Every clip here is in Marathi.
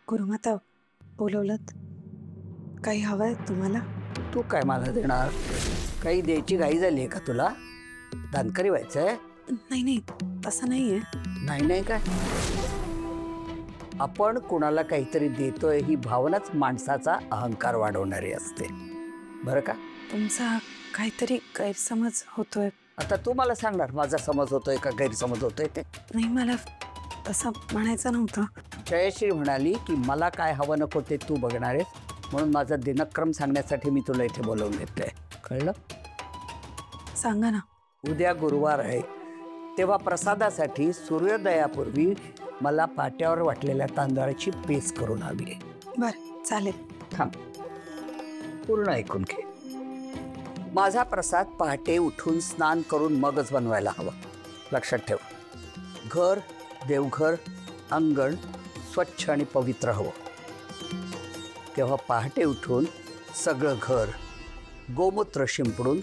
गुरुमाता बोलवलत? काही हवंय तुम्हाला? तू काय मला देणार? काही द्यायची घाई झाली आहे का तुला? दानकरी व्हायचंय? नाही नाही, असं नाहीये. नाही नाही काय, आपण कुणाला काहीतरी देतोय ही भावनाच माणसाचा अहंकार वाढवणारी असते, बरं का? तुमचा काहीतरी गैरसमज होतोय. आता तू मला सांगणार माझा समज होतोय का गैरसमज होतोय ते? नाही, मला तसं म्हणायचं नव्हतं. जयश्री म्हणाली की मला काय हवं नको ते तू बघणार आहेस, म्हणून माझा दिनक्रम सांगण्यासाठी मी तुला इथे बोलवून घेतलंय, कळलं? सांगा ना. उद्या गुरुवार आहे, तेव्हा प्रसादासाठी सूर्योदयापूर्वी मला पाट्यावर वाटलेल्या तांदळाची पेस करून हवी आहे. बरं, चालेल. थांब, पूर्ण ऐकून घे. माझा प्रसाद पहाटे उठून स्नान करून मगच बनवायला हवा, लक्षात ठेव. घर, देवघर, अंगण स्वच्छ आणि पवित्र हवं. तेव्हा पहाटे उठून सगळं घर गोमूत्र शिंपडून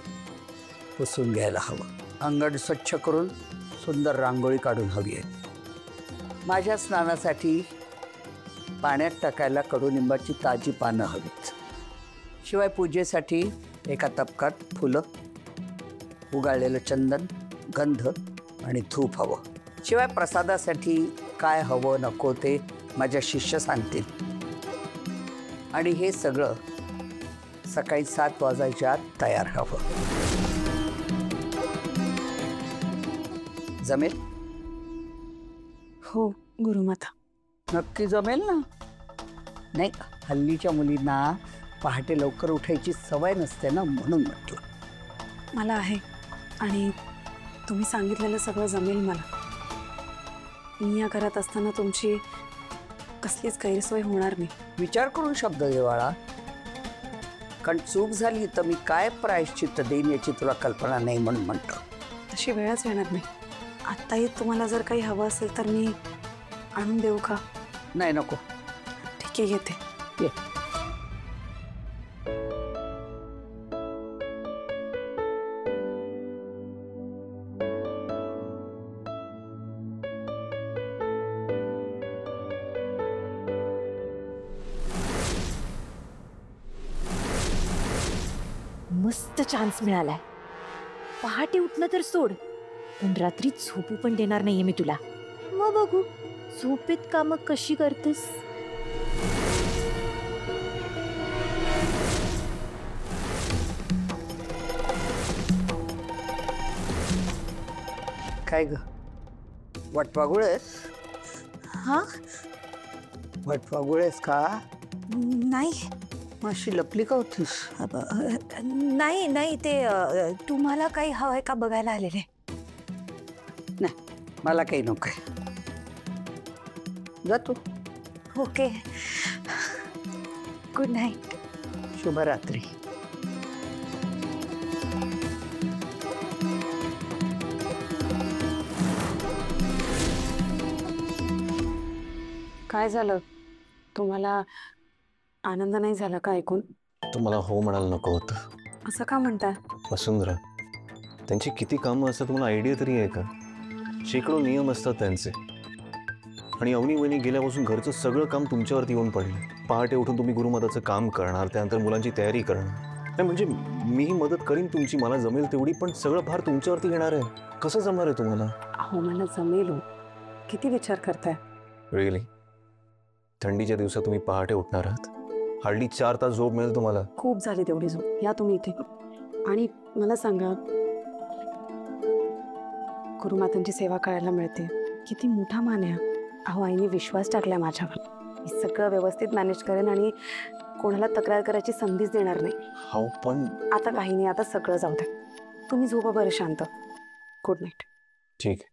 पुसून घ्यायला हवं. अंगण स्वच्छ करून सुंदर रांगोळी काढून हवी आहे. माझ्या स्नानासाठी पाण्यात टाकायला कडुनिंबाची ताजी पानं हवीत. शिवाय पूजेसाठी एका तपकात फुलं, उगाळलेलं चंदन, गंध आणि धूप हवं. शिवाय प्रसादासाठी काय हवं नको ते माझ्या शिष्य सांगतील. आणि हे सगळं सकाळी 7 वाजायच्या आत तयार हवं. जमेल? हो गुरुमाता. नक्की जमेल ना? नाही, हल्लीच्या मुलींना पहाटे लवकर उठायची सवय नसते ना, म्हणून म्हटलं. मला आहे, आणि तुम्ही सांगितलेलं सगळं जमेल मला. मी या घरात असताना तुमची कसलीच गैरसोय होणार नाही. विचार करून शब्द देवाळा, कारण चूक झाली तर मी काय प्रायश्चित्त देईन याची तुला कल्पना नाही, म्हणून म्हणतो. तशी वेळच येणार नाही. आत्ताही तुम्हाला जर काही हवं असेल तर मी आणून देऊ का? नाही, नको. ठीक आहे, येते. ये. मस्त चान्स मिळालाय. पहाटे उठणं तर सोड, पण रात्री झोपू पण देणार नाहीये मी तुला. मग बघू झोपेत कामं कशी करतेस. काय ग, वटवागुळेस? हा, वटवागुळेस का? नाही माशी लपली का होतीस? नाही नाही, ते तुम्हाला काही हवंय का बघायला आलेले. नाही, मला काही नको आहे. जा तू. Okay, good night. शुभरात्री. काय झालं? तुम्हाला आनंद नाही झाला का ऐकून? तुम्हाला हो म्हणायला नको होतं. असं का म्हणताय? वसुंधरा, त्यांची किती कामं असतात तुम्हाला आयडिया तरी आहे का? शेकडो नियम असतात त्यांचे, आणि अवनी वहिनी गेल्यापासून घरचं सगळं काम तुमच्यावरती येऊन पडलं. पहाटे उठून तुम्ही गुरुमाताचं काम करणार, त्यानंतर मुलांची तयारी करणार. नाही म्हणजे मीही मदत करीन तुमची, मला जमेल तेवढी, पण सगळं भार तुमच्यावरती येणार आहे. कसं जमणार आहे तुम्हाला? अहो, मला जमेल हो. किती विचार करताय? रिअली? थंडीच्या दिवसात तुम्ही पहाटे उठणार आहात? हार्डली 4 तास झोप मिळेल तुम्हाला. खूप झाली तेवढी झोप. या तुम्ही इथे आणि मला सांगा, गुरुमातांची सेवा करायला मिळते, किती मोठा मान आहे. अहो, आईने विश्वास टाकलाय माझ्यावर. मी सगळं व्यवस्थित मॅनेज करेन आणि कोणाला तक्रार करायची संधीच देणार नाही. हो, पण आता काही नाही, आता सगळं जाऊ दे. तुम्ही झोपा बरं शांत. Good night. ठीक आहे,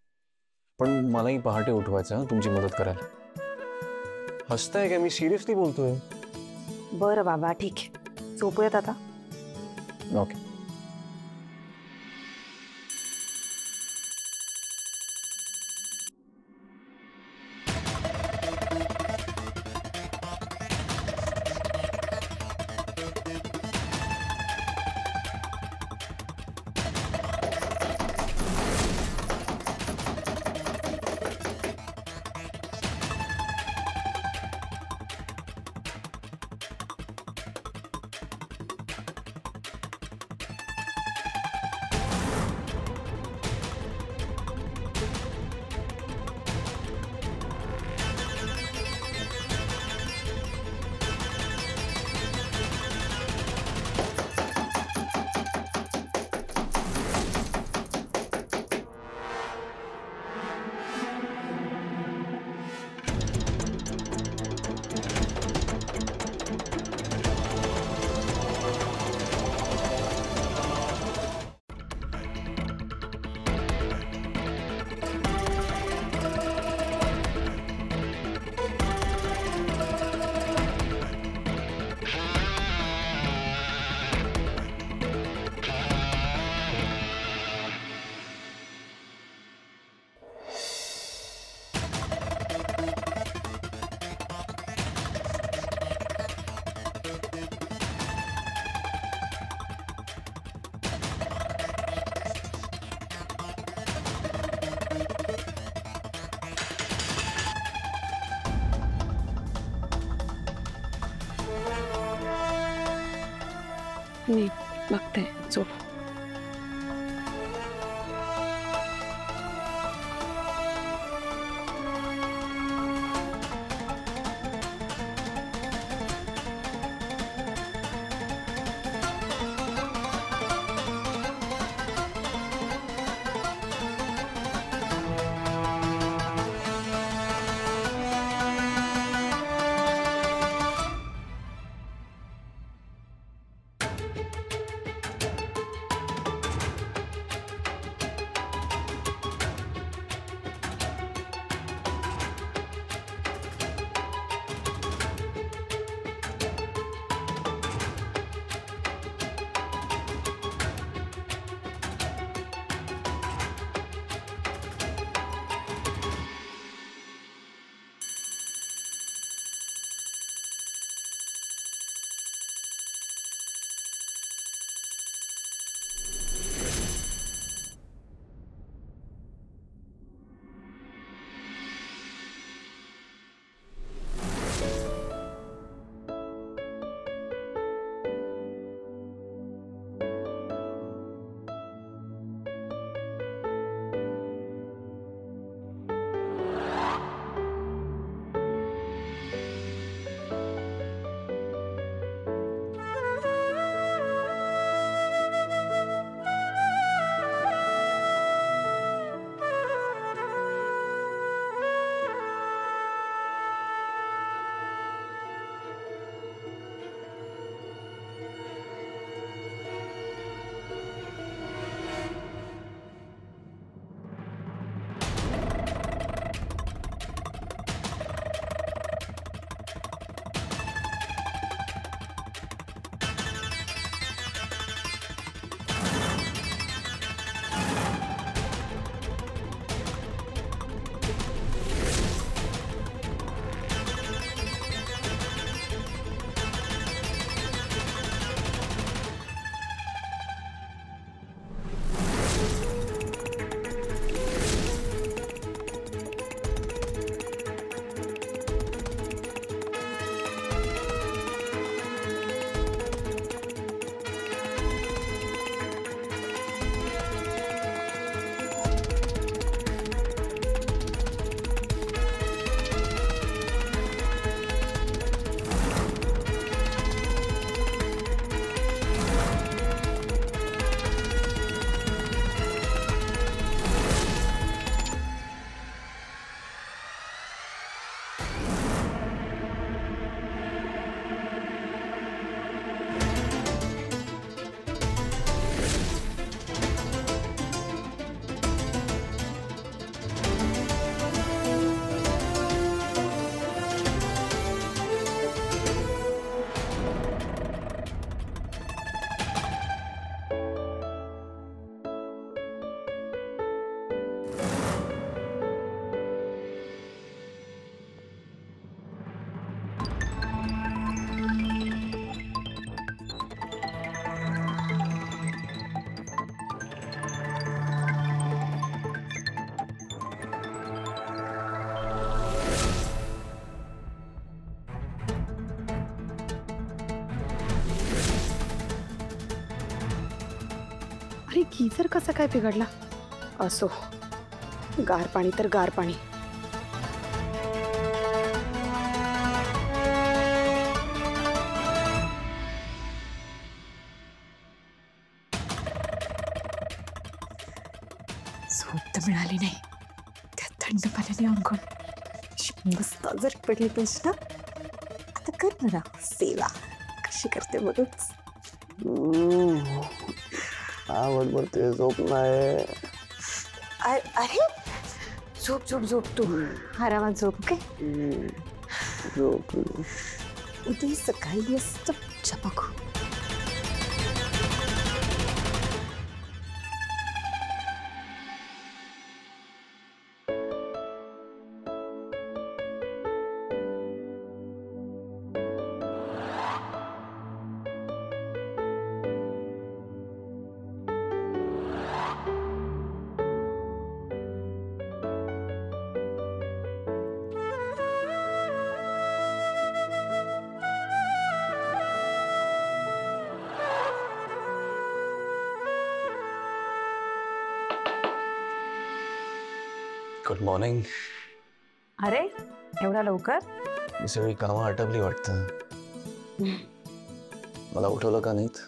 पण मलाही पहाटे उठवायचं तुमची मदत करायला. हसताय का? मी सिरियसली बोलतोय. बरं बाबा, ठीक आहे, झोपूयात आता. ओके. मी बघते झोप. अरे गीझर कसा काय बिघडला? असो, गार पाणी तर गार पाणी. झोप तर मिळाली नाही, त्या थंड पाण्याने अंघोळ मस्त जर पडली पाहिजे ना. आता कर ना सेवा, कशी करते बघच. आवडते झोप नाही. अरे झोप झोप झोप तू, आरामात झोप. काय झोप. उद्या सकाळी असतं चपक. Good morning. अरे एवढा लवकर? ही सगळी कामं आटपली वाटतं. मला उठवलं का नाहीत?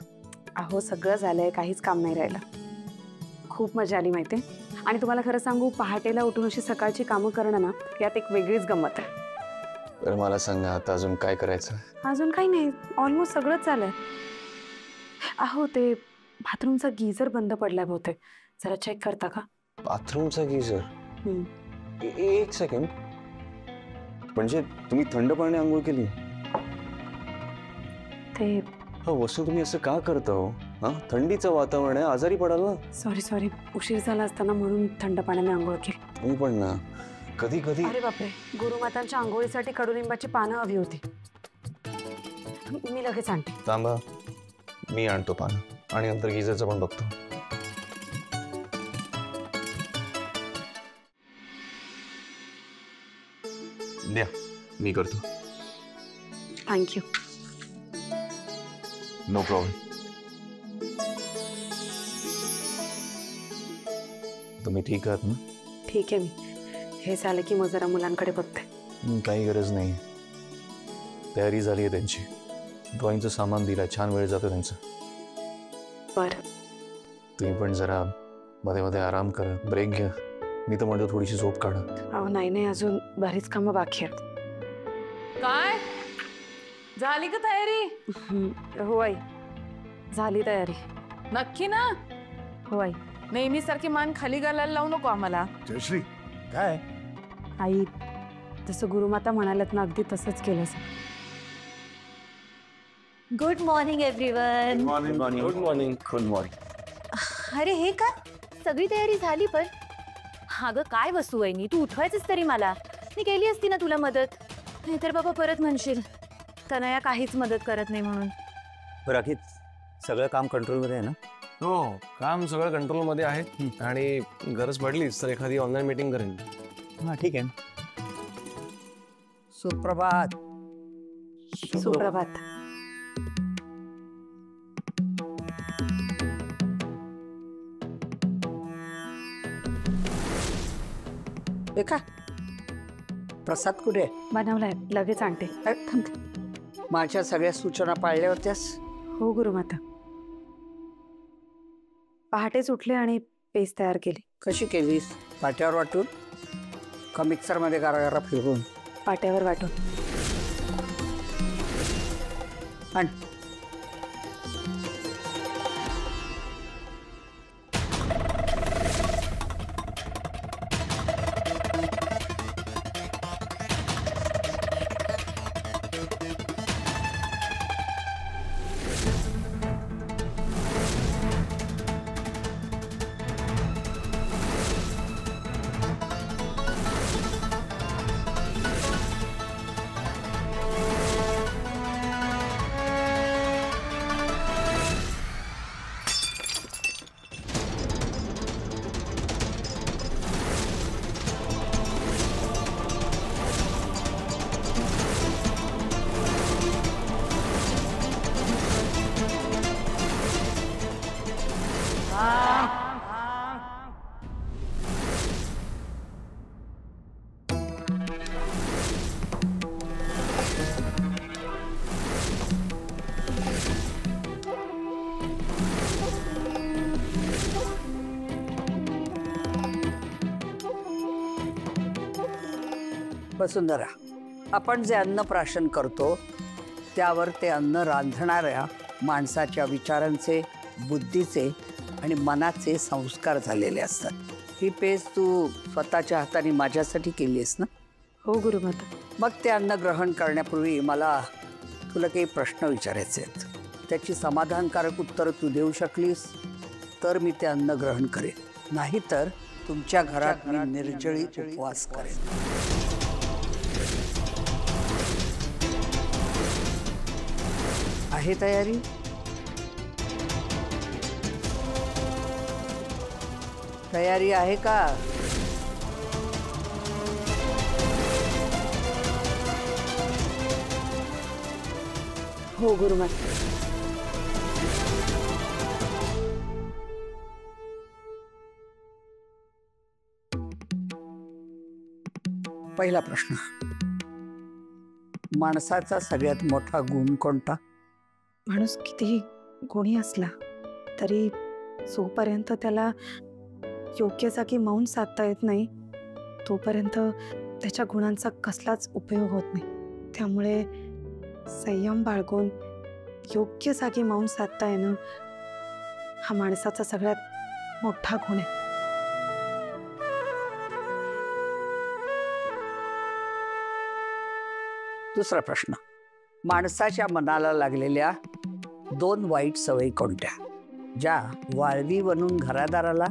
अहो सगळं झालंय, काहीच काम नाही राहिलं. खूप मजा आली माहिती. आणि तुम्हाला खरं सांगू, पहाटेला उठून अशी सकाळची कामं करणं ना, यात एक वेगळीच गंमत आहे. तर मला सांगा आता अजून काय करायचं? अजून काही नाही, ऑलमोस्ट सगळंच झालंय. अहो ते बाथरूमचा गीझर बंद पडलाय बहुतेक, जरा चेक करता का? बाथरूमचा गीझर? हम्म. एक सेकंड. म्हणजे तुम्ही थंड पाण्याने आंघोळ केली? ते वसू तुम्ही असं का करता हो? हा, थंडीचं वातावरण आहे, आजारी पडाल ना. सॉरी उशीर झाला असताना म्हणून थंड पाण्याने आंघोळ केली. तुम्ही पण ना कधी कधी. अरे बापरे, गुरुमातांच्या आंघोळीसाठी कडुलिंबाची पानं हवी होती. मी लगेच आणते. थांबा, मी आणतो पानं आणि नंतर गिझरचं पण बघतो. द्या, मी करतो. थँक्यू. No problem. तुम्ही ठीक आहात ना? ठीक आहे, मी हे झालं की मग जरा मुलांकडे बघते. काही गरज नाही. तयारी झाली आहे त्यांची. ड्रॉइंगचं सामान दिलं, छान वेळ जातो त्यांचा. बरं. तुम्ही पण जरा मध्ये मध्ये आराम करा, ब्रेक घ्या. मी तर म्हणतो थोडीशी झोप काढा. अहो नाही, अजून बरीच कामं बाकी आहेत. काय झाली का तयारी? हो आई, झाली तयारी. नक्की ना? हो आई. नेहमीसारखी मान खाली घालायला लावू नको आम्हाला. जयश्री काय? आई जसं गुरुमाता म्हणाल्यात ना, अगदी तसंच केलं. Good morning everyone. Good morning. Good morning. Good morning. अरे हे काय, सगळी तयारी झाली पण? अगं काय वस्तू आहे नी, तू उठवायचंच तरी मला. मी केली असती ना तुला मदत. नाहीतर बाबा परत म्हणशील तनया काहीच मदत करत नाही म्हणून. राखीत सगळं काम कंट्रोलमध्ये आहे ना? हो, काम सगळं कंट्रोलमध्ये आहे आणि गरज पडलीच तर एखादी ऑनलाईन मीटिंग करेन. हां ठीक आहे. सुप्रभात. सुप्रभात. का प्रसाद कुठे? बनवलाय, लगेच आणते. माझ्या सगळ्या सूचना पाळल्या होत्यास? हो गुरुमाता. पहाटेच उठले आणि पेस्ट तयार केली. कशी केलीस? पाट्यावर वाटून का मिक्सरमध्ये गारा फिरवून? पाट्यावर वाटून. आण. वसुंधरा, आपण जे अन्न प्राशन करतो त्यावर ते अन्न रांधणाऱ्या माणसाच्या विचारांचे, बुद्धीचे आणि मनाचे संस्कार झालेले असतात. ही पेस्ट तू स्वतःच्या हाताने माझ्यासाठी केली आहेस ना? हो गुरुमाता. मग ते अन्न ग्रहण करण्यापूर्वी मला तुला काही प्रश्न विचारायचे आहेत. त्याची समाधानकारक उत्तरं तू देऊ शकलीस तर मी ते अन्न ग्रहण करेन, नाहीतर तुमच्या घरात मी निर्जळी उपवास करेन. आहे तयारी? तयारी आहे का? हो गुरुमाता. पहिला प्रश्न, माणसाचा सगळ्यात मोठा गुण कोणता? माणूस कितीही गुणी असला तरी जोपर्यंत त्याला योग्य जागी मौन साधता येत नाही तोपर्यंत त्याच्या गुणांचा कसलाच उपयोग होत नाही. त्यामुळे संयम बाळगून योग्य जागी मौन साधता येणं हा माणसाचा सगळ्यात मोठा गुण आहे. दुसरा प्रश्न, माणसाच्या मनाला लागलेल्या 2 वाईट सवयी कोणत्या, ज्या वाळवी बनून घरादाराला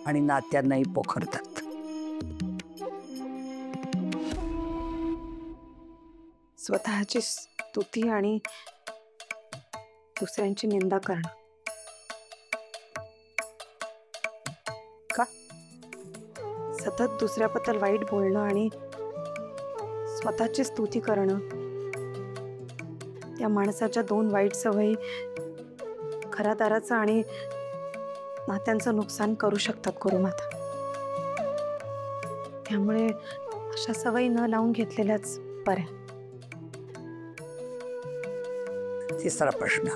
आणि नात्यांनाही पोखरतात? स्वतःची स्तुती आणि दुसऱ्यांची निंदा करणं. का? सतत दुसऱ्याबद्दल वाईट बोलणं आणि स्वतःची स्तुती करणं त्या माणसाच्या 2 वाईट सवयी घरादाराचं आणि नात्यांचं नुकसान करू शकतात गुरुमाता. त्यामुळे अशा सवयी न लावून घेतलेल्याच बऱ्या. तिसरा प्रश्न,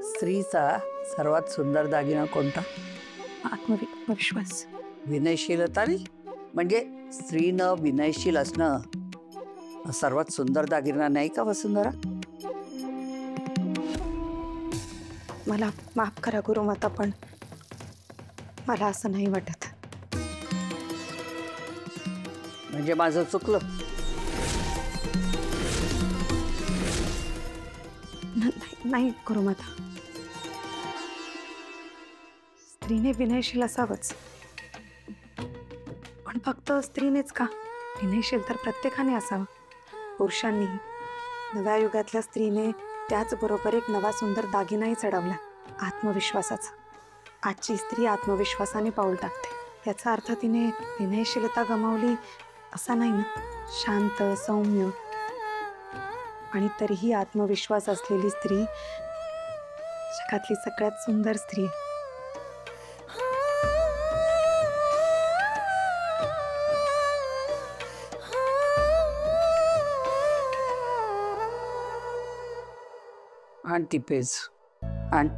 स्त्रीचा सर्वात सुंदर दागिना कोणता? आत्मविश्वास. विनयशीलता नाही, म्हणजे स्त्रीनं विनयशील असणं सर्वात सुंदर दागिना नाही का वसुंधरा? मला माफ करा गुरुमाता, पण मला असं नाही वाटत. म्हणजे माझं चुकलं? नाही गुरुमाता, स्त्रीने विनयशील असावंच, पण फक्त स्त्रीनेच का? विनयशील तर प्रत्येकाने असावं. पुरुषांनी, नव्या युगातल्या स्त्रीने त्याचबरोबर एक नवा सुंदर दागिनाही चढवला, आत्मविश्वासाचा. आजची स्त्री आत्मविश्वासाने पाऊल टाकते, याचा अर्थ तिने विनयशीलता गमावली असा नाही ना. शांत, सौम्य आणि तरीही आत्मविश्वास असलेली स्त्री जगातली सगळ्यात सुंदर स्त्री आहे. आण ती पेज आण.